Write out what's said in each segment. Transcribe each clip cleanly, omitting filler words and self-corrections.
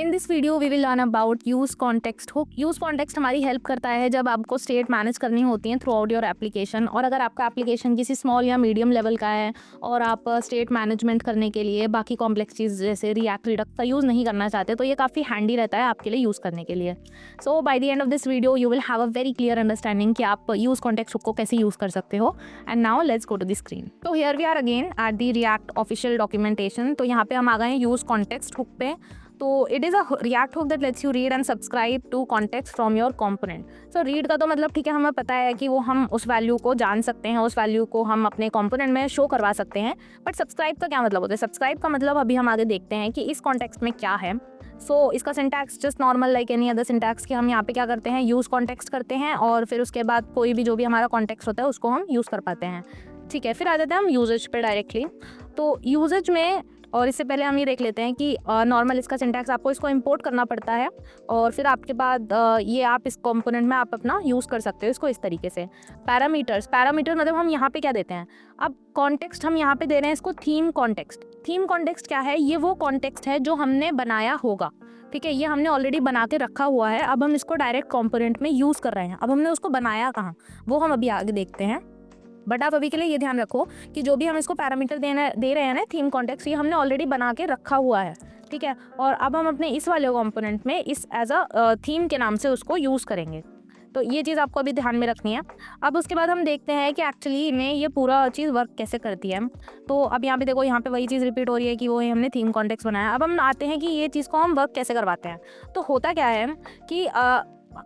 In this video we will learn about use context hook. Use context हमारी help करता है जब आपको स्टेट मैनेज करनी होती है थ्रू आउट योर एप्लीकेशन। और अगर आपका एप्लीकेशन किसी स्मॉल या मीडियम लेवल का है और आप स्टेट मैनेजमेंट करने के लिए बाकी कॉम्प्लेक्स चीज़ जैसे रिएक्ट रिडक्स का यूज़ नहीं करना चाहते तो ये काफ़ी हैंडी रहता है आपके लिए यूज़ करने के लिए। So by the end of this video you will have a very clear understanding कि आप यूज कॉन्टेक्स्ट हुक को कैसे यूज़ कर सकते हो। And now let's go to the screen. तो here we are again at the React official documentation. तो यहाँ पे हम आ गए हैं यूज कॉन्टेक्स्ट हुक पे। तो it is a React hook that lets you read and subscribe to context from your component. So read का तो मतलब ठीक है, हमें पता है कि वो हम उस वैल्यू को जान सकते हैं, उस वैल्यू को हम अपने कंपोनेंट में शो करवा सकते हैं। बट सब्सक्राइब का क्या मतलब होता है? सब्सक्राइब का मतलब अभी हम आगे देखते हैं कि इस कॉन्टेक्स्ट में क्या है। सो इसका syntax just normal like any other syntax कि हम यहाँ पे क्या करते हैं, यूज़ कॉन्टेक्स्ट करते हैं और फिर उसके बाद कोई भी जो भी हमारा कॉन्टेक्स्ट होता है उसको हम यूज़ कर पाते हैं। ठीक है, फिर आ जाते हैं हम यूजेज पे डायरेक्टली। तो यूजेज में और इससे पहले हम ये देख लेते हैं कि नॉर्मल इसका सिंटैक्स आपको इसको इंपोर्ट करना पड़ता है और फिर आपके बाद ये आप इस कंपोनेंट में आप अपना यूज़ कर सकते हो इसको इस तरीके से। पैरामीटर मतलब हम यहाँ पे क्या देते हैं, अब कॉन्टेक्स्ट हम यहाँ पे दे रहे हैं इसको थीम कॉन्टेक्स्ट। थीम कॉन्टेक्स्ट क्या है? ये वो कॉन्टेक्स्ट है जो हमने बनाया होगा। ठीक है, ये हमने ऑलरेडी बना के रखा हुआ है, अब हम इसको डायरेक्ट कंपोनेंट में यूज़ कर रहे हैं। अब हमने उसको बनाया कहाँ, वो हम अभी आगे देखते हैं। बट आप अभी के लिए ये ध्यान रखो कि जो भी हम इसको पैरामीटर दे रहे हैं ना, थीम कॉन्टेक्स्ट, ये हमने ऑलरेडी बना के रखा हुआ है। ठीक है, और अब हम अपने इस वाले कंपोनेंट में इस एज अ थीम के नाम से उसको यूज़ करेंगे। तो ये चीज़ आपको अभी ध्यान में रखनी है। अब उसके बाद हम देखते हैं कि एक्चुअली में ये पूरा चीज़ वर्क कैसे करती है। तो अब यहाँ पे देखो, यहाँ पे वही चीज़ रिपीट हो रही है कि वो हमने थीम कॉन्टेक्स्ट बनाया। अब हम आते हैं कि ये चीज़ को हम वर्क कैसे करवाते हैं। तो होता क्या है कि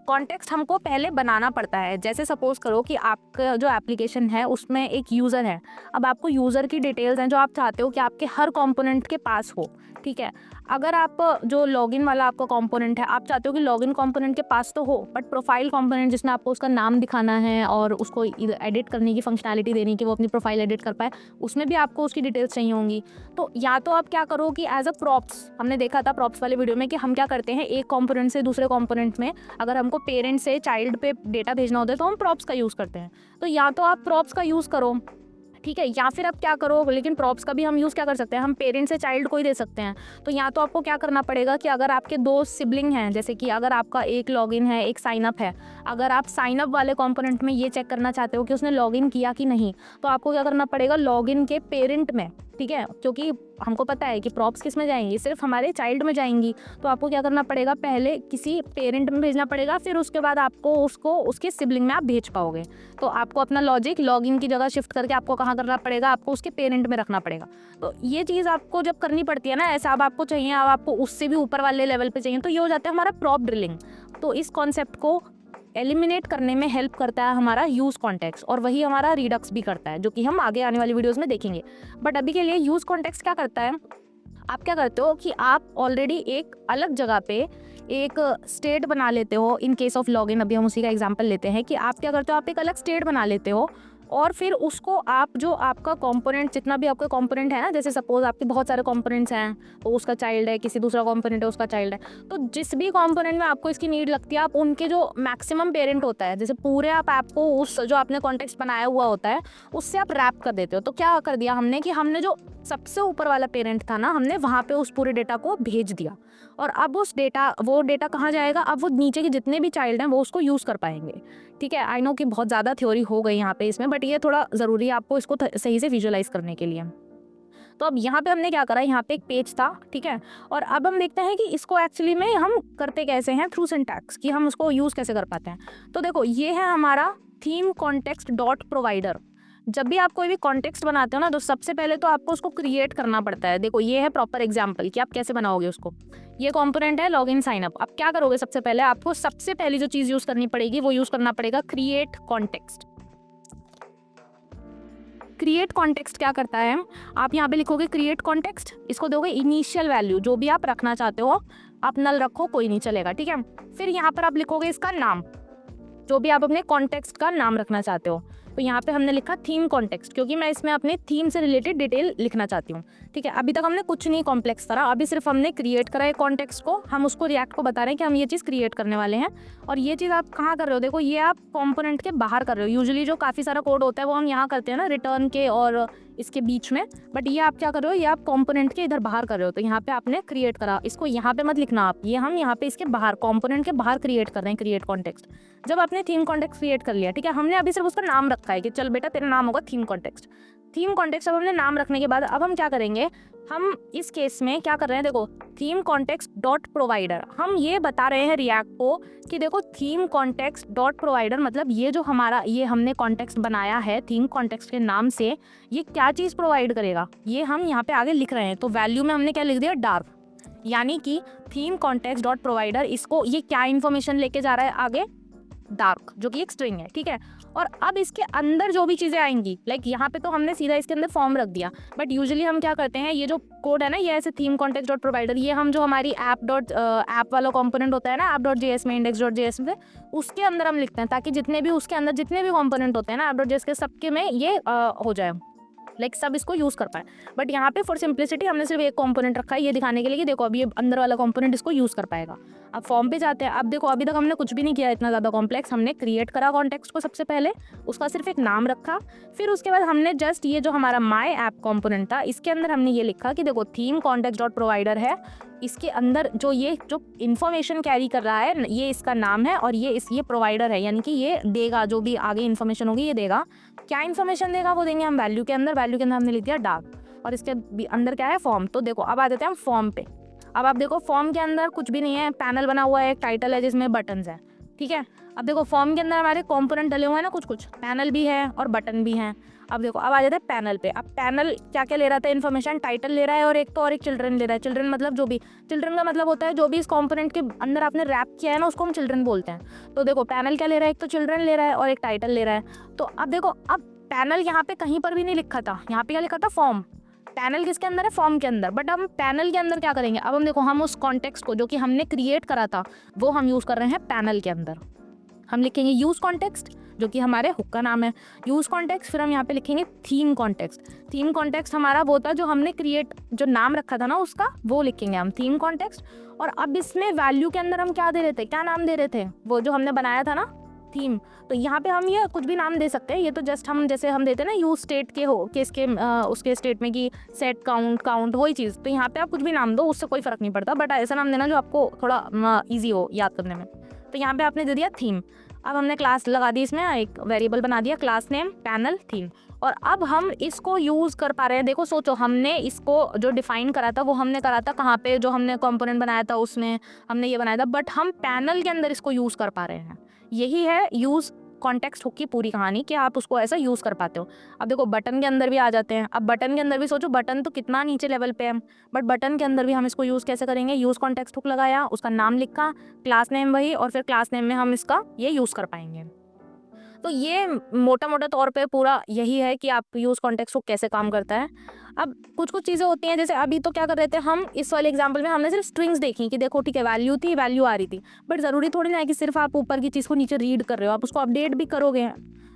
कॉन्टेक्स्ट हमको पहले बनाना पड़ता है। जैसे सपोज करो कि आपका जो एप्लीकेशन है उसमें एक यूज़र है। अब आपको यूज़र की डिटेल्स हैं जो आप चाहते हो कि आपके हर कंपोनेंट के पास हो। ठीक है, अगर आप जो लॉगिन वाला आपका कंपोनेंट है आप चाहते हो कि लॉगिन कंपोनेंट के पास तो हो, बट प्रोफाइल कंपोनेंट जिसमें आपको उसका नाम दिखाना है और उसको एडिट करने की फंक्शनैलिटी देनी कि वो अपनी प्रोफाइल एडिट कर पाए, उसमें भी आपको उसकी डिटेल्स चाहिए होंगी। तो या तो आप क्या करो कि एज अ प्रॉप्स, हमने देखा था प्रॉप्स वाले वीडियो में कि हम क्या करते हैं, एक कंपोनेंट से दूसरे कंपोनेंट में अगर हमको पेरेंट से चाइल्ड पे डेटा भेजना होता है तो हम प्रॉप्स का यूज़ करते हैं। तो या तो आप प्रॉप्स का यूज़ करो, ठीक है, या फिर आप क्या करो, लेकिन प्रॉप्स का भी हम यूज़ क्या कर सकते हैं, हम पेरेंट से चाइल्ड को ही दे सकते हैं। तो या तो आपको क्या करना पड़ेगा कि अगर आपके दो सिबलिंग हैं, जैसे कि अगर आपका एक लॉगिन है एक साइनअप है, अगर आप साइनअप वाले कंपोनेंट में ये चेक करना चाहते हो कि उसने लॉगिन किया कि नहीं, तो आपको क्या करना पड़ेगा, लॉगिन के पेरेंट में। ठीक है, क्योंकि हमको पता है कि प्रॉप्स किस में जाएंगी, सिर्फ हमारे चाइल्ड में जाएंगी। तो आपको क्या करना पड़ेगा, पहले किसी पेरेंट में भेजना पड़ेगा, फिर उसके बाद आपको उसको उसके सिबलिंग में आप भेज पाओगे। तो आपको अपना लॉजिक लॉगिन की जगह शिफ्ट करके आपको कहाँ करना पड़ेगा, आपको उसके पेरेंट में रखना पड़ेगा। तो ये चीज़ आपको जब करनी पड़ती है ना, ऐसा अब आपको चाहिए, अब आपको उससे भी ऊपर वाले लेवल पे चाहिए, तो ये हो जाता है हमारा प्रॉप ड्रिलिंग। तो इस कॉन्सेप्ट को एलिमिनेट करने में हेल्प करता है हमारा यूज़ कॉन्टेक्स्ट, और वही हमारा रिडक्स भी करता है, जो कि हम आगे आने वाली वीडियोस में देखेंगे। बट अभी के लिए यूज़ कॉन्टेक्स्ट क्या करता है, आप क्या करते हो कि आप ऑलरेडी एक अलग जगह पे एक स्टेट बना लेते हो। इन केस ऑफ लॉगिन अभी हम उसी का एग्जांपल लेते हैं कि आप क्या करते हो, आप एक अलग स्टेट बना लेते हो और फिर उसको आप जो आपका कंपोनेंट, जितना भी आपका कंपोनेंट है ना, जैसे सपोज आपके बहुत सारे कंपोनेंट्स हैं तो उसका चाइल्ड है, किसी दूसरा कंपोनेंट है उसका चाइल्ड है, तो जिस भी कंपोनेंट में आपको इसकी नीड लगती है आप उनके जो मैक्सिमम पेरेंट होता है, जैसे पूरे आप ऐप को उस जो आपने कॉन्टेक्स्ट बनाया हुआ होता है उससे आप रैप कर देते हो। तो क्या कर दिया हमने कि हमने जो सबसे ऊपर वाला पेरेंट था ना, हमने वहाँ पे उस पूरे डेटा को भेज दिया और अब वो डेटा कहाँ जाएगा, अब वो नीचे के जितने भी चाइल्ड हैं वो उसको यूज़ कर पाएंगे। ठीक है, आई नो कि बहुत ज़्यादा थ्योरी हो गई यहाँ पे इसमें, बट ये थोड़ा ज़रूरी है आपको इसको सही से विजुअलाइज करने के लिए। तो अब यहाँ पे हमने क्या करा, यहाँ पे एक पेज था, ठीक है, और अब हम देखते हैं कि इसको एक्चुअली में हम करते कैसे हैं थ्रू सिंटैक्स, कि हम उसको यूज़ कैसे कर पाते हैं। तो देखो, ये है हमारा थीम कॉन्टेक्स्ट डॉट प्रोवाइडर। जब भी आप कोई भी कॉन्टेक्स्ट बनाते हो ना, तो सबसे पहले तो आपको उसको क्रिएट करना पड़ता है। देखो, ये है प्रॉपर एग्जांपल कि आप कैसे बनाओगे उसको। ये कंपोनेंट है लॉगिन साइन अप। अब क्या करोगे, सबसे पहले आपको सबसे पहली जो चीज़ यूज़ करनी पड़ेगी वो यूज़ करना पड़ेगा क्रिएट कॉन्टेक्स्ट। क्रिएट कॉन्टेक्स्ट क्या करता है, आप यहाँ पे लिखोगे क्रिएट कॉन्टेक्स्ट, इसको दोगे इनिशियल वैल्यू जो भी आप रखना चाहते हो, आप नल रखो कोई नहीं चलेगा। ठीक है, फिर यहाँ पर आप लिखोगे इसका नाम, जो भी आप अपने कॉन्टेक्स्ट का नाम रखना चाहते हो। तो यहाँ पे हमने लिखा थीम कॉन्टेक्स्ट, क्योंकि मैं इसमें अपने थीम से रिलेटेड डिटेल लिखना चाहती हूँ। ठीक है, अभी तक हमने कुछ नहीं कॉम्प्लेक्स करा, अभी सिर्फ हमने क्रिएट करा है कॉन्टेक्स्ट को, हम उसको रिएक्ट को बता रहे हैं कि हम ये चीज़ क्रिएट करने वाले हैं। और ये चीज़ आप कहाँ कर रहे हो, देखो ये आप कॉम्पोनेंट के बाहर कर रहे हो। यूजुअली जो काफ़ी सारा कोड होता है वो हम यहाँ करते हैं ना, रिटर्न के और इसके बीच में, बट ये आप क्या कर रहे हो, ये आप कंपोनेंट के इधर बाहर कर रहे हो, तो यहाँ पे आपने क्रिएट करा, इसको यहाँ पे मत लिखना आप, ये हम यहाँ पे इसके बाहर कंपोनेंट के बाहर क्रिएट कर रहे हैं, क्रिएट कॉन्टेक्स्ट। जब आपने थीम कॉन्टेक्स्ट क्रिएट कर लिया, ठीक है, हमने अभी सिर्फ उसका नाम रखा है कि चल बेटा तेरा नाम होगा थीम कॉन्टेक्स्ट। थीम कॉन्टेक्स्ट अब हमने नाम रखने के बाद अब हम क्या करेंगे, हम इस केस में क्या कर रहे हैं, देखो थीम कॉन्टेक्स्ट डॉट प्रोवाइडर, हम ये बता रहे हैं रिएक्ट को कि देखो थीम कॉन्टेक्स्ट डॉट प्रोवाइडर मतलब ये जो हमारा ये हमने कॉन्टेक्स्ट बनाया है थीम कॉन्टेक्स्ट के नाम से, ये क्या चीज़ प्रोवाइड करेगा, ये हम यहाँ पे आगे लिख रहे हैं। तो वैल्यू में हमने क्या लिख दिया, डार्क, यानी कि थीम कॉन्टेक्स्ट डॉट प्रोवाइडर इसको ये क्या इन्फॉर्मेशन लेके जा रहा है आगे, डार्क, जो कि एक स्ट्रिंग है, ठीक है। और अब इसके अंदर जो भी चीज़ें आएंगी, लाइक यहाँ पे तो हमने सीधा इसके अंदर फॉर्म रख दिया, बट यूजुअली हम क्या करते हैं, ये जो कोड है ना, ये ऐसे थीम कॉन्टेक्स्ट डॉट प्रोवाइडर, ये हम जो हमारी ऐप वाला कंपोनेंट होता है ना ऐप डॉट जेएस में, इंडेक्स डॉट जेएस में, उसके अंदर हम लिखते हैं, ताकि जितने भी उसके अंदर जितने भी कंपोनेंट होते हैं ना ऐप डॉट जेएस के, सबके में ये हो जाए, लाइक सब इसको यूज़ कर पाए। बट यहाँ पे फॉर सिंप्लिसिटी हमने सिर्फ एक कंपोनेंट रखा है, ये दिखाने के लिए कि देखो अभी ये अंदर वाला कंपोनेंट इसको यूज़ कर पाएगा। अब फॉर्म पे जाते हैं, अब देखो अभी तक हमने कुछ भी नहीं किया इतना ज़्यादा कॉम्प्लेक्स, हमने क्रिएट करा कॉन्टेक्स्ट को सबसे पहले, उसका सिर्फ एक नाम रखा, फिर उसके बाद हमने जस्ट ये जो हमारा माई ऐप कंपोनेंट था इसके अंदर हमने ये लिखा कि देखो थीम कॉन्टेक्स्ट डॉट प्रोवाइडर है, इसके अंदर जो इन्फॉर्मेशन कैरी कर रहा है ये इसका नाम है, और ये प्रोवाइडर है, यानी कि ये देगा जो भी आगे इन्फॉर्मेशन होगी ये देगा। क्या इन्फॉर्मेशन देगा वो देंगे हम वैल्यू के अंदर, वैल्यू के अंदर हमने लिख दिया डार्क, और इसके अंदर क्या है, फॉर्म। तो देखो अब आ जाते हैं हम फॉर्म पे। अब आप देखो फॉर्म के अंदर कुछ भी नहीं है, पैनल बना हुआ है, एक टाइटल है जिसमें बटन्स है, ठीक है। अब देखो फॉर्म के अंदर हमारे कंपोनेंट डले हुए हैं ना, कुछ पैनल भी है और बटन भी हैं। अब देखो अब आ जाता है पैनल पे। अब पैनल क्या क्या ले रहा था इन्फॉर्मेशन, टाइटल ले रहा है और एक चिल्ड्रन ले रहा है। चिल्ड्रन मतलब जो भी, चिल्ड्रन का मतलब होता है जो भी इस कंपोनेंट के अंदर आपने रैप किया है ना उसको हम चिल्ड्रन बोलते हैं। तो देखो पैनल क्या ले रहा है, एक तो चिल्ड्रन ले रहा है और एक टाइटल ले रहा है। तो अब देखो अब पैनल यहाँ पे कहीं पर भी नहीं लिखा था, यहाँ पे क्या लिखा था, फॉर्म। पैनल किसके अंदर है, फॉर्म के अंदर। बट हम पैनल के अंदर क्या करेंगे, अब हम देखो हम उस कॉन्टेक्स्ट को जो कि हमने क्रिएट करा था वो हम यूज़ कर रहे हैं पैनल के अंदर। हम लिखेंगे यूज़ कॉन्टेक्स्ट जो कि हमारे हुक का नाम है, यूज़ कॉन्टेक्स्ट, फिर हम यहाँ पे लिखेंगे थीम कॉन्टेक्स्ट। थीम कॉन्टेक्स्ट हमारा वो था जो हमने जो नाम रखा था ना उसका, वो लिखेंगे हम थीम कॉन्टेक्स्ट। और अब इसमें वैल्यू के अंदर हम क्या दे रहे थे, क्या नाम दे रहे थे, वो जो हमने बनाया था ना थीम। तो यहाँ पे हम ये कुछ भी नाम दे सकते हैं, ये तो जस्ट हम जैसे हम देते हैं ना यूज स्टेट के केस के उसके स्टेट में कि सेट काउंट वही चीज़। तो यहाँ पे आप कुछ भी नाम दो, उससे कोई फ़र्क नहीं पड़ता, बट ऐसा नाम देना जो आपको थोड़ा ईजी हो याद करने में। तो यहाँ पे आपने दे दिया थीम। अब हमने क्लास लगा दी, इसमें एक वेरिएबल बना दिया, क्लास नेम पैनल थीम। और अब हम इसको यूज़ कर पा रहे हैं। देखो सोचो, हमने इसको जो डिफाइन करा था वो हमने करा था कहाँ पे, जो हमने कंपोनेंट बनाया था उसमें हमने ये बनाया था, बट हम पैनल के अंदर इसको यूज़ कर पा रहे हैं। यही है यूज़ कॉन्टेक्स्ट हुक की पूरी कहानी, कि आप उसको ऐसा यूज़ कर पाते हो। अब देखो बटन के अंदर भी आ जाते हैं। अब बटन के अंदर भी सोचो, बटन तो कितना नीचे लेवल पे है, बट बटन के अंदर भी हम इसको यूज़ कैसे करेंगे, यूज़ कॉन्टेक्स्ट हुक लगाया, उसका नाम लिखा, क्लास नेम वही, और फिर क्लास नेम में हम इसका ये यूज़ कर पाएंगे। तो ये मोटा मोटा तौर पे पूरा यही है कि आप यूज़ कॉन्टेक्स्ट हुक कैसे काम करता है। अब कुछ चीज़ें होती हैं, जैसे अभी तो क्या कर रहे थे हम, इस वाले एग्जांपल में हमने सिर्फ स्ट्रिंग्स देखी कि देखो ठीक है वैल्यू थी, वैल्यू आ रही थी, बट ज़रूरी थोड़ी ना है कि सिर्फ आप ऊपर की चीज़ को नीचे रीड कर रहे हो, आप उसको अपडेट भी करोगे।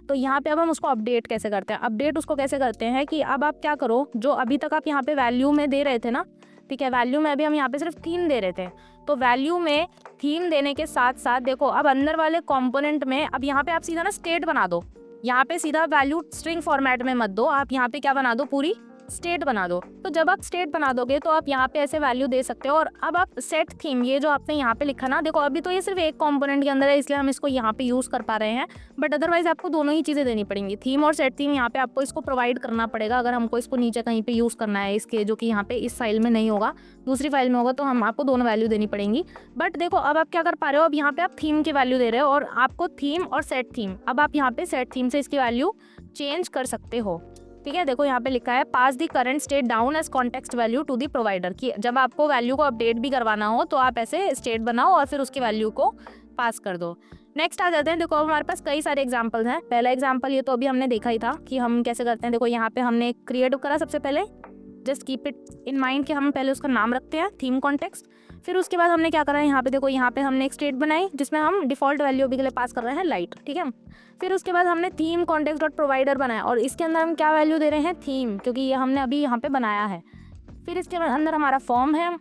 तो यहाँ पे अब हम उसको अपडेट कैसे करते हैं, अपडेट उसको कैसे करते हैं कि अब आप क्या करो, जो अभी तक आप यहाँ पे वैल्यू में दे रहे थे ना, ठीक है, वैल्यू में अभी हम यहाँ पे सिर्फ थीम दे रहे थे, तो वैल्यू में थीम देने के साथ साथ देखो अब अंदर वाले कंपोनेंट में अब यहाँ पे आप सीधा ना स्टेट बना दो। यहाँ पे सीधा वैल्यू स्ट्रिंग फॉर्मेट में मत दो, आप यहाँ पे क्या बना दो, पूरी स्टेट बना दो। तो जब आप स्टेट बना दोगे तो आप यहाँ पे ऐसे वैल्यू दे सकते हो। और अब आप सेट थीम, ये जो आपने यहाँ पे लिखा ना, देखो अभी तो ये सिर्फ एक कंपोनेंट के अंदर है इसलिए हम इसको यहाँ पे यूज़ कर पा रहे हैं, बट अदरवाइज आपको दोनों ही चीज़ें देनी पड़ेंगी, थीम और सेट थीम। यहाँ पे आपको इसको प्रोवाइड करना पड़ेगा अगर हमको इसको नीचे कहीं पे यूज़ करना है इसके, जो कि यहाँ पे इस फाइल में नहीं होगा, दूसरी फाइल में होगा, तो हम आपको दोनों वैल्यू देनी पड़ेंगी। बट देखो अब आप क्या कर पा रहे हो, अब यहाँ पे आप थीम की वैल्यू दे रहे हो और आपको थीम और सेट थीम, अब आप यहाँ पे सेट थीम से इसकी वैल्यू चेंज कर सकते हो, ठीक है। देखो यहाँ पे लिखा है pass the current state down as context value to the provider, की जब आपको वैल्यू को अपडेट भी करवाना हो तो आप ऐसे स्टेट बनाओ और फिर उसकी वैल्यू को पास कर दो। नेक्स्ट आ जाते हैं, देखो अब हमारे पास कई सारे एग्जांपल्स हैं। पहला एग्जांपल ये तो अभी हमने देखा ही था कि हम कैसे करते हैं। देखो यहाँ पे हमने क्रिएट करा, सबसे पहले just keep it in mind कि हम पहले उसका नाम रखते हैं थीम कॉन्टेक्स्ट, फिर उसके बाद हमने क्या करा है, यहाँ पे देखो यहाँ पे हमने एक स्टेट बनाई जिसमें हम डिफॉल्ट वैल्यू अभी के लिए पास कर रहे हैं लाइट, ठीक है। फिर उसके बाद हमने थीम कॉन्टेक्स्ट डॉट प्रोवाइडर बनाया और इसके अंदर हम क्या वैल्यू दे रहे हैं, थीम, क्योंकि ये हमने अभी यहाँ पे बनाया है। फिर इसके अंदर हमारा फॉर्म है,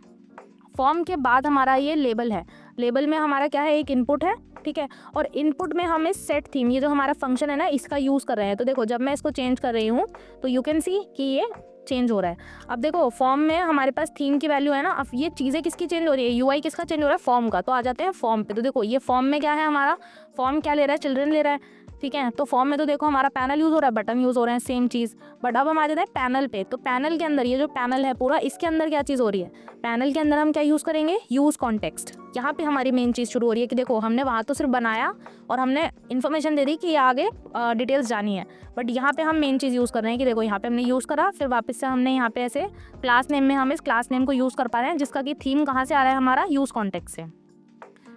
फॉर्म के बाद हमारा ये लेबल है, लेबल में हमारा क्या है, एक इनपुट है, ठीक है। और इनपुट में हम इस सेट थीम, ये जो हमारा फंक्शन है ना, इसका यूज़ कर रहे हैं। तो देखो जब मैं इसको चेंज कर रही हूँ तो यू कैन सी कि ये चेंज हो रहा है। अब देखो फॉर्म में हमारे पास थीम की वैल्यू है ना, अब ये चीज़ें किसकी चेंज हो रही है, यूआई किसका चेंज हो रहा है, फॉर्म का। तो आ जाते हैं फॉर्म पे। तो देखो ये फॉर्म में क्या है, हमारा फॉर्म क्या ले रहा है, चिल्ड्रन ले रहा है, ठीक है। तो फॉर्म में तो देखो हमारा पैनल यूज़ हो रहा है, बटन यूज़ हो रहे हैं, सेम चीज़। बट अब हम आ जाते हैं पैनल पे। तो पैनल के अंदर, ये जो पैनल है पूरा, इसके अंदर क्या चीज़ हो रही है, पैनल के अंदर हम क्या यूज़ करेंगे, यूज़ कॉन्टेक्स्ट। यहाँ पे हमारी मेन चीज़ शुरू हो रही है कि देखो हमने वहाँ तो सिर्फ बनाया और हमने इन्फॉर्मेशन दे दी कि ये आगे डिटेल्स जानी है, बट यहाँ पे हम मेन चीज़ यूज़ कर रहे हैं कि देखो यहाँ पे हमने यूज़ करा, फिर वापस से हमने यहाँ पे ऐसे क्लास नेम में हम इस क्लास नेम को यूज़ कर पा रहे हैं, जिसका कि थीम कहाँ से आ रहा है, हमारा यूज़ कॉन्टेक्स्ट से।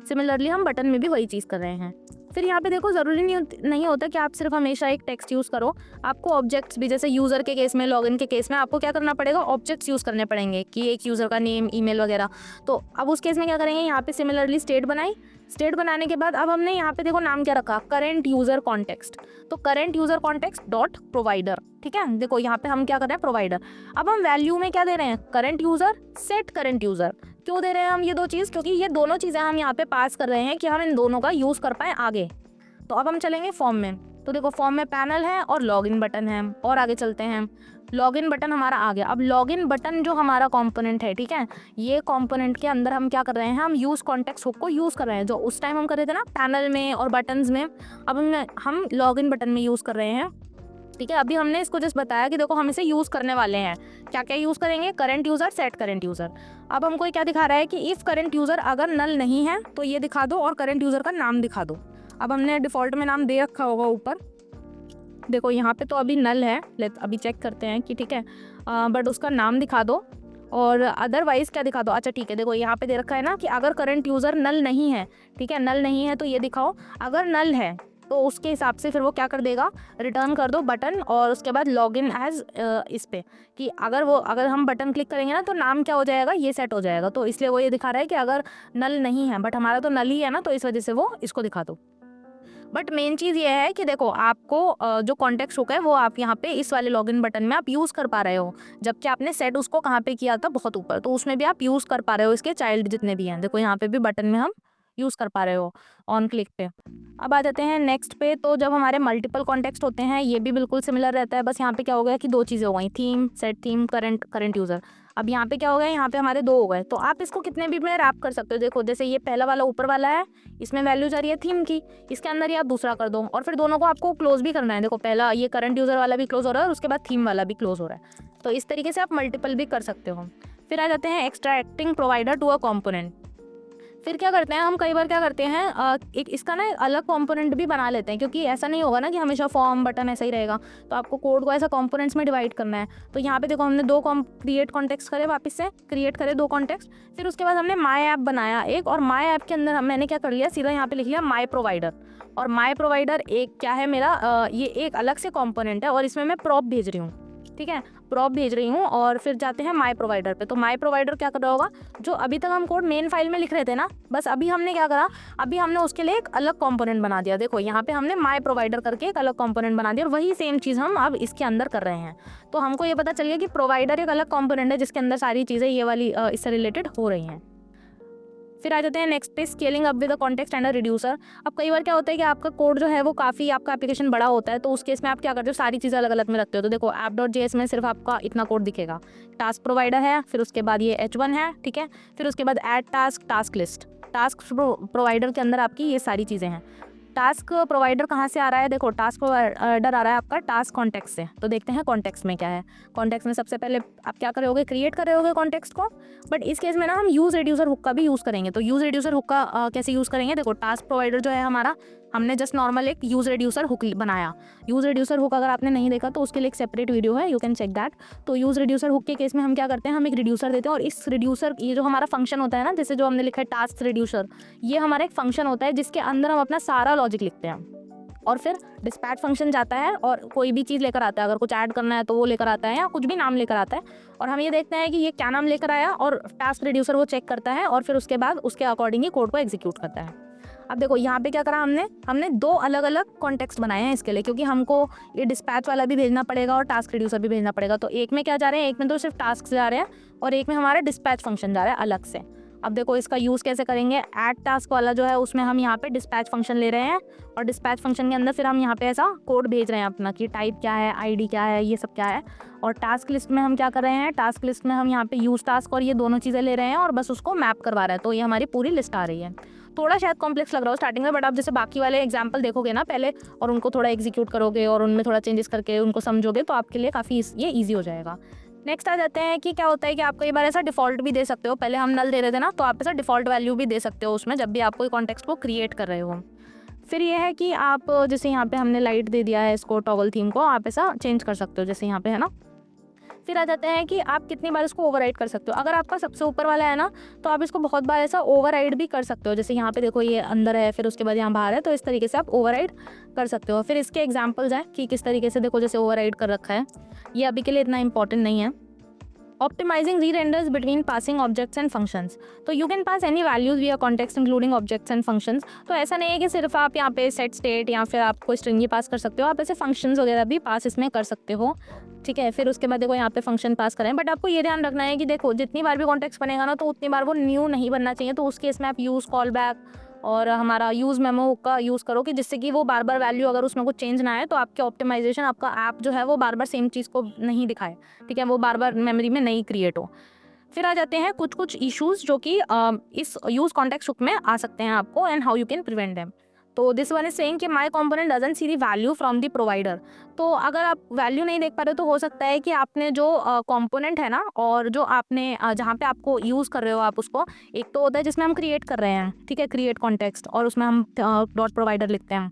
सिमिलरली हम बटन में भी वही चीज़ कर रहे हैं। फिर यहाँ पे देखो ज़रूरी नहीं होता कि आप सिर्फ हमेशा एक टेक्स्ट यूज़ करो, आपको ऑब्जेक्ट्स भी, जैसे यूज़र के केस में, लॉगिन के केस में आपको क्या करना पड़ेगा, ऑब्जेक्ट्स यूज़ करने पड़ेंगे कि एक यूज़र का नेम, ईमेल वगैरह। तो अब उस केस में क्या करेंगे, यहाँ पे सिमिलरली स्टेट बनाई, स्टेट बनाने के बाद अब हमने यहाँ पे देखो नाम क्या रखा, करेंट यूज़र कॉन्टेक्स्ट। तो current user context dot provider, ठीक है। देखो यहाँ पे हम क्या कर रहे हैं, प्रोवाइडर। अब हम वैल्यू में क्या दे रहे हैं, current user, set current user. क्यों दे रहे हैं हम ये दो चीज़, क्योंकि ये दोनों चीज़ें हम यहाँ पे पास कर रहे हैं कि हम इन दोनों का यूज़ कर पाएँ आगे। तो अब हम चलेंगे फॉर्म में। तो देखो फॉर्म में पैनल है और लॉगिन बटन है, और आगे चलते हैं। लॉगिन बटन हमारा आ गया। अब लॉगिन बटन जो हमारा कंपोनेंट है, ठीक है, ये कंपोनेंट के अंदर हम क्या कर रहे हैं, हम यूज़ कॉन्टेक्स्ट हुक को यूज़ कर रहे हैं, जो उस टाइम हम कर रहे थे ना पैनल में और बटन्स में। अब हम लॉगिन बटन में यूज़ कर रहे हैं, ठीक है। अभी हमने इसको जस्ट बताया कि देखो हम इसे यूज़ करने वाले हैं, क्या क्या यूज़ करेंगे, current user, set current user. अब हमको क्या दिखा रहा है कि इफ़ करंट यूज़र अगर नल नहीं है तो ये दिखा दो, और करंट यूज़र का नाम दिखा दो। अब हमने डिफ़ॉल्ट में नाम दे रखा होगा ऊपर, देखो यहाँ पे तो अभी नल है, अभी चेक करते हैं कि ठीक है, बट उसका नाम दिखा दो, और अदरवाइज़ क्या दिखा दो। अच्छा ठीक है, देखो यहाँ पे दे रखा है ना कि अगर करंट यूज़र नल नहीं है, ठीक है, नल नहीं है तो ये दिखाओ। अगर नल है तो उसके हिसाब से फिर वो क्या कर देगा, रिटर्न कर दो बटन, और उसके बाद लॉगिन एज इस पे, कि अगर हम बटन क्लिक करेंगे ना तो नाम क्या हो जाएगा, ये सेट हो जाएगा। तो इसलिए वो ये दिखा रहा है कि अगर नल नहीं है, बट हमारा तो नल ही है ना, तो इस वजह से वो इसको दिखा दो। बट मेन चीज़ ये है कि देखो आपको जो कॉन्टेक्स्ट हुक है वो आप यहाँ पे इस वाले लॉगिन बटन में आप यूज़ कर पा रहे हो, जबकि आपने सेट उसको कहाँ पे किया था, बहुत ऊपर, तो उसमें भी आप यूज़ कर पा रहे हो इसके चाइल्ड जितने भी हैं। देखो यहाँ पे भी बटन में हम यूज़ कर पा रहे हो ऑन क्लिक पे। अब आ जाते हैं नेक्स्ट पे। तो जब हमारे मल्टीपल कॉन्टेक्स्ट होते हैं, ये भी बिल्कुल सिमिलर रहता है, बस यहाँ पे क्या हो गया कि दो चीज़ें हो गई, theme, set theme, current user. अब यहाँ पे क्या हो गया, यहाँ पे हमारे दो हो गए, तो आप इसको कितने भी में रैप कर सकते हो। देखो जैसे ये पहला वाला ऊपर वाला है, इसमें वैल्यू जा रही है थीम की, इसके अंदर ही आप दूसरा कर दो, और फिर दोनों को आपको क्लोज भी करना है। देखो पहला ये करंट यूज़र वाला भी क्लोज हो रहा है और उसके बाद थीम वाला भी क्लोज हो रहा है। तो इस तरीके से आप मल्टीपल भी कर सकते हो। फिर आ जाते हैं extracting provider to a component. फिर क्या करते हैं हम, कई बार क्या करते हैं, एक इसका ना अलग कंपोनेंट भी बना लेते हैं, क्योंकि ऐसा नहीं होगा ना कि हमेशा फॉर्म बटन ऐसा ही रहेगा। तो आपको कोड को ऐसा कंपोनेंट्स में डिवाइड करना है। तो यहाँ पे देखो हमने दो क्रिएट कॉन्टेक्स्ट करे, वापस से क्रिएट करे दो कॉन्टेक्स्ट। फिर उसके बाद हमने माई ऐप बनाया एक, और माई ऐप के अंदर मैंने क्या कर लिया, सीधा यहाँ पे लिख लिया माई प्रोवाइडर। और माई प्रोवाइडर एक क्या है मेरा, ये एक अलग से कॉम्पोनेंट है, और इसमें मैं प्रॉप भेज रही हूँ, ठीक है, प्रॉप भेज रही हूँ। और फिर जाते हैं माई प्रोवाइडर पे। तो माई प्रोवाइडर क्या कर रहा होगा, जो अभी तक हम कोड मेन फाइल में लिख रहे थे ना, बस अभी हमने क्या करा, अभी हमने उसके लिए एक अलग कंपोनेंट बना दिया। देखो यहाँ पे हमने माई प्रोवाइडर करके एक अलग कंपोनेंट बना दिया, और वही सेम चीज़ हम अब इसके अंदर कर रहे हैं। तो हमको ये पता चल गया कि प्रोवाइडर एक अलग कंपोनेंट है जिसके अंदर सारी चीज़ें ये वाली इससे रिलेटेड हो रही हैं। फिर आ जाते हैं नेक्स्ट पे, scaling up with the context and a reducer. अब कई बार क्या होता है कि आपका कोड जो है वो काफ़ी, आपका एप्लीकेशन बड़ा होता है, तो उस केस में आप क्या करते हो, सारी चीज़ें अलग अलग में रखते हो। तो देखो app.js में सिर्फ आपका इतना कोड दिखेगा, टास्क प्रोवाइडर है, फिर उसके बाद ये h1 है, ठीक है, फिर उसके बाद add task, task list. Task provider के अंदर आपकी ये सारी चीज़ें हैं। टास्क प्रोवाइडर कहाँ से आ रहा है, देखो टास्क प्रोवाइडर आ रहा है आपका टास्क कॉन्टेक्स्ट से। तो देखते हैं कॉन्टेक्स्ट में क्या है। कॉन्टेक्स्ट में सबसे पहले आप क्या करोगे, क्रिएट कर रहे होगे कॉन्टेक्स्ट को, बट इस केस में ना हम यूज़ रिड्यूसर हुक का भी यूज़ करेंगे। तो यूज़ रिड्यूसर हुक का कैसे यूज़ करेंगे, देखो टास्क प्रोवाइडर जो है हमारा, हमने जस्ट नॉर्मल एक यूज़ रिड्यूसर हुक बनाया। यूज़ रिड्यूसर हुक अगर आपने नहीं देखा तो उसके लिए एक सेपरेट वीडियो है, यू कैन चेक दैट। तो यूज़ रिड्यूसर हुक के केस में हम क्या करते हैं, हम एक रिड्यूसर देते हैं, और इस रिड्यूसर, ये जो हमारा फंक्शन होता है ना, जैसे जो हमने लिखा है टास्क रिड्यूसर, ये हमारा एक फंक्शन होता है जिसके अंदर हम अपना सारा लॉजिक लिखते हैं। और फिर डिस्पैच फंक्शन जाता है और कोई भी चीज़ लेकर आता है, अगर कुछ ऐड करना है तो वो लेकर आता है, या कुछ भी नाम लेकर आता है, और हम ये देखते हैं कि ये क्या नाम लेकर आया, और टास्क रिड्यूसर वो चेक करता है, और फिर उसके बाद उसके अकॉर्डिंग ही कोड को एग्जीक्यूट करता है। अब देखो यहाँ पे क्या करा हमने दो अलग अलग कॉन्टेक्स्ट बनाए हैं इसके लिए, क्योंकि हमको ये डिस्पैच वाला भी भेजना पड़ेगा और टास्क रिड्यूसर भी भेजना पड़ेगा। तो एक में क्या जा रहे हैं, एक में तो सिर्फ टास्क जा रहे हैं, और एक में हमारा डिस्पैच फंक्शन जा रहा है अलग से। अब देखो इसका यूज़ कैसे करेंगे, ऐड टास्क वाला जो है उसमें हम यहाँ पे डिस्पैच फंक्शन ले रहे हैं और डिस्पैच फंक्शन के अंदर फिर हम यहाँ पे ऐसा कोड भेज रहे हैं अपना कि टाइप क्या है, आईडी क्या है, ये सब क्या है। और टास्क लिस्ट में हम क्या कर रहे हैं, टास्क लिस्ट में हम यहाँ पे यूज़ टास्क और ये दोनों चीज़ें ले रहे हैं और बस उसको मैप करवा रहे हैं, तो ये हमारी पूरी लिस्ट आ रही है। थोड़ा शायद कॉम्प्लेक्स लग रहा हो स्टार्टिंग में, बट आप जैसे बाकी वाले एग्जाम्पल देखोगे ना पहले और उनको थोड़ा एग्जीक्यूट करोगे और उनमें थोड़ा चेंजेस करके उनको समझोगे तो आपके लिए काफ़ी ये ईजी हो जाएगा। नेक्स्ट आ जाते हैं कि क्या होता है कि आप कई बार ऐसा डिफ़ॉल्ट भी दे सकते हो, पहले हम नल दे रहे थे ना, तो आप ऐसा डिफ़ॉल्ट वैल्यू भी दे सकते हो उसमें जब भी आप कोई कॉन्टेक्स्ट को क्रिएट कर रहे हो। फिर ये है कि आप जैसे यहाँ पे हमने लाइट दे दिया है इसको, टॉगल थीम को आप ऐसा चेंज कर सकते हो जैसे यहाँ पे है ना। फिर आ जाते हैं कि आप कितनी बार इसको ओवरराइड कर सकते हो। अगर आपका सबसे ऊपर वाला है ना तो आप इसको बहुत बार ऐसा ओवरराइड भी कर सकते हो, जैसे यहाँ पे देखो ये अंदर है फिर उसके बाद यहाँ बाहर है, तो इस तरीके से आप ओवरराइड कर सकते हो। फिर इसके एग्जाम्पल्स हैं कि किस तरीके से देखो जैसे ओवरराइड कर रखा है, ये अभी के लिए इतना इंपॉर्टेंट नहीं है। Optimizing re-renders between passing objects and functions, तो you can pass any values via context including objects and functions। तो ऐसा नहीं है कि सिर्फ आप यहाँ पे set state या फिर आप कोई string ही पास कर सकते हो, आप ऐसे functions वगैरह भी पास इसमें कर सकते हो, ठीक है। फिर उसके बाद देखो यहाँ पे फंक्शन पास करें, बट आपको ये ध्यान रखना है कि देखो जितनी बार भी कॉन्टेक्स्ट बनेगा ना तो उतनी बार वो न्यू नहीं बनना चाहिए, तो उस केस में आप यूज़ कॉल बैक और हमारा यूज़ मेमो का यूज़ करो कि जिससे कि वो बार बार वैल्यू अगर उसमें कुछ चेंज ना आए तो आपके ऑप्टिमाइजेशन, आपका ऐप जो है वो बार बार सेम चीज़ को नहीं दिखाए, ठीक है, वो बार बार मेमोरी में नहीं क्रिएट हो। फिर आ जाते हैं कुछ इश्यूज़ जो कि इस यूज़ कॉन्टेक्स्ट हुक में आ सकते हैं आपको, and how you can prevent them. तो दिस वन इज सेइंग कि my component doesn't see the value from the provider. तो अगर आप वैल्यू नहीं देख पा रहे तो हो सकता है कि आपने जो कॉम्पोनेंट है ना और जो आपने जहाँ पे आपको यूज़ कर रहे हो आप उसको, एक तो होता है जिसमें हम क्रिएट कर रहे हैं, ठीक है, क्रिएट कॉन्टेक्स्ट और उसमें हम डॉट प्रोवाइडर लिखते हैं,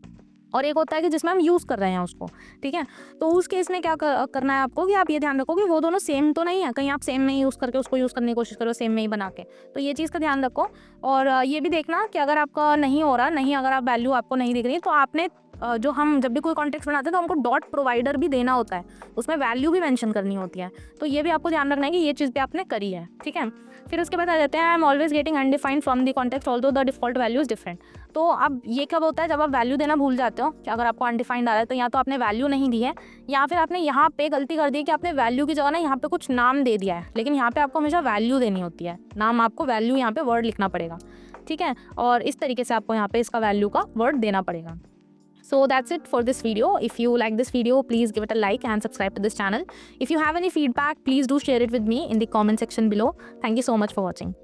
और एक होता है कि जिसमें हम यूज़ कर रहे हैं उसको, ठीक है। तो उस केस में क्या करना है आपको कि आप ये ध्यान रखो कि वो दोनों सेम तो नहीं है, कहीं आप सेम में यूज़ करके उसको यूज़ करने की कोशिश करो सेम में ही बना के, तो ये चीज़ का ध्यान रखो। और ये भी देखना कि अगर आपका नहीं हो रहा, नहीं अगर आप वैल्यू आपको नहीं दिख रही तो आपने जो हम जब भी कोई कॉन्टेक्स्ट बनाते हैं तो हमको डॉट प्रोवाइडर भी देना होता है, उसमें वैल्यू भी मेंशन करनी होती है, तो ये भी आपको ध्यान रखना है कि ये चीज़ भी आपने करी है, ठीक है। फिर उसके बाद आ जाते हैं I am always getting undefined from the context although the default value is different. तो अब ये कब होता है, जब आप वैल्यू देना भूल जाते हो कि अगर आपको अनडिफाइंड आ रहा है तो या तो आपने वैल्यू नहीं दी है या फिर आपने यहाँ पे गलती कर दी कि आपने वैल्यू की जगह ना यहाँ पे कुछ नाम दे दिया है, लेकिन यहाँ पे आपको हमेशा वैल्यू देनी होती है, नाम आपको वैल्यू यहाँ पे वर्ड लिखना पड़ेगा, ठीक है, और इस तरीके से आपको यहाँ पे इसका वैल्यू का वर्ड देना पड़ेगा। So that's it for this video. If you like this video, please give it a like and subscribe to this channel. If you have any feedback, please do share it with me in the comment section below. Thank you so much for watching.